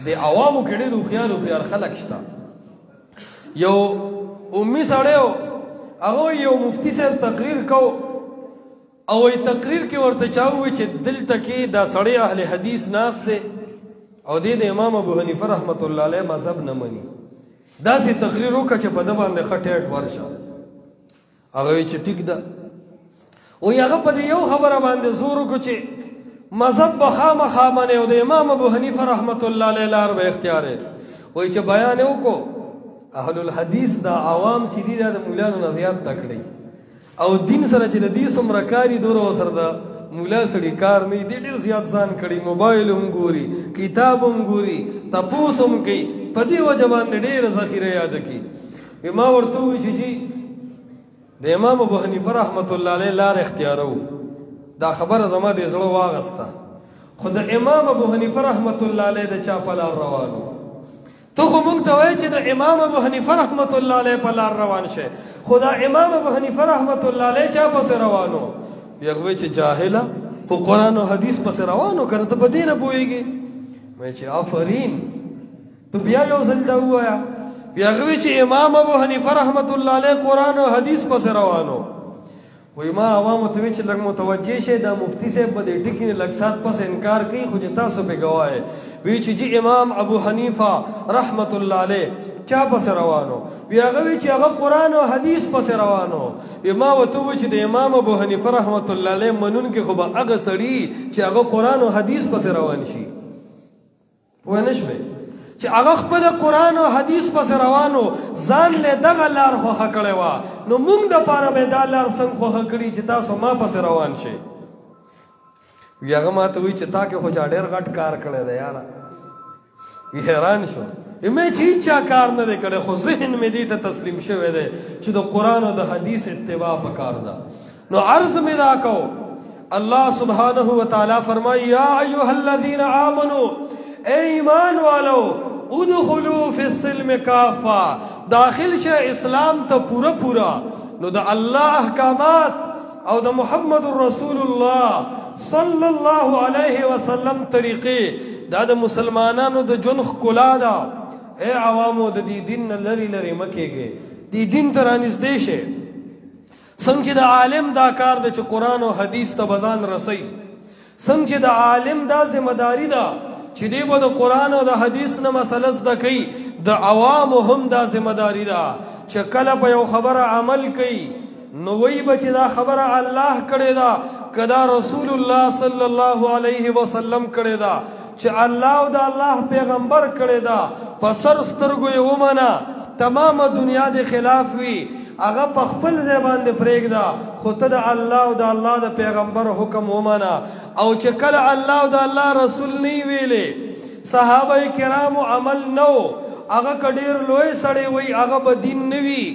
د عوامو کې ډېر هوښیار خلک شته. یو امي سړی و، هغه یو مفتي صاحب تقریر کو او وایي تقریر کې ورته چا ووایي چې دلته کې دا سړی اهل حدیث ناست دی او دی د امام ابو حنیفه رحمت الله علیه مذهب نه مني. داسې تقریر وکړه چې په ده باندې ښه ټیټ ورشه. هغه وایي چې ټیک ده. وایي هغه په دې یو خبره باندې زور وکړو چې مذهب به خامخا منې او د امام ابو حنیفه رحمت الله علیه لار به اختیارې. وایي چې بیان یې وکړو اهل الحدیث دا عوام چې دي دا د مولانو نه زیات تکړه او دین سره چې د دې څومره کاري دوره ورسره د مولا سړي کار نه دی، ډېر زیات ځان کړي، موبایل هم ګوري، کتاب هم ګوري، تپوس هم کوي، په دې وجه باندې ډېره ذخیره یاده کړي. ما ورته ووایي چې جی د امام ابو حنیفه رحمت الله علیه لار اختیارو. دا خبره زما د زړه واغسته، خو د امام ابو حنیفه رحمت الله علیه د چا په لار روانو؟ تو خو مونږ ته وایې چې د امام ابو حنیفه رحمت الله علیه په لار روان شي، خو دا امام ابو حنیفه رحمت الله علیه چا پسې روانو؟ بیا وایي چې جاهله په قرآن او حدیث پسې روانو که نه ته په دې نه پوهېږې. وایي چې آفرین، تو بیا یو ځل دا ووایه. بیا وایي چې امام ابو حنیفه رحمت الله علیه قرآن او حدیث پسې روانو. وایي ما عوامو ته وایي چې لږ متوجه شئ، دا مفتي صاحب به دې ټکي نه لږ سات پسې انکار کوي، خو چې تاسو پې ګواه یې. وایي چې جی امام ابو حنیفه رحمت الله علیه چا پسې روانو؟ بیا هغه وایي چې هغه قرآن او حدیث پسې روانو. ما ورته ووایي چې د امام ابو حنیفه رحمت الله علیه منونکي خو به هغه سړي چې هغه قرآن او حدیث پسې روان شي. پوه نه شوې چې هغه خپله قرآن او حدیث پسې روانو، ځان له دغه لار خوښه کړې وه، نو موږ دپاره به یې دا لار څنګه خوښه کړي چې تاسو ما پسې روان شئ؟ وي هغه ما ته وایي چې تا کې خو چا ډېر غټ کار کړی دی یاره. وي حیران شو. مې چې هیڅ چا کار نه دی کړی، خو ذهن مې دې ته تسلیم شوی دی چې د قرآن او د حدیث اتباع پکار ده. نو عرض مې دا کو، الله سبحانه وتعالی فرمایي یا ایها الذین آمنوا، اے ایمان والو، ادخلوا فی السلم کافہ، داخل شه اسلام ته پورا پورا. نو د الله احکامات او د محمد رسول الله صلی الله علیه وسلم طریقې دا د مسلمانانو د ژوند ښکلا ده. اے عوامو د دې دین نه لرې لرې مه کېږئ، دې دین ته رانږدې شئ. څنګه چې د عالم دا کار ده چې قرآن او حدیث ته به ځان رسوي، څنګه چې د عالم دا ذمهداري ده چې دی به د قرآن او د حدیث نه مسله زده کوي، د عوامو هم دا ذمهداري ده چې کله په یو خبره عمل کوي نو وایي به چې دا خبره الله کړې ده که دا رسول الله صلی الله علیه وسلم کړې ده، چې الله او د الله پیغمبر کړې ده، په سر سترګو یې ومنه. تمامه دنیا د خلاف وي هغه په خپل ځای باندې پرېږده، خو ته د الله او د الله د پیغمبر حکم ومنه. او چې کله الله او د الله رسول نه یې ویلې، صحابه کرامو عمل نه و، هغه که ډېر لوی سړی وي هغه به دین نه وي.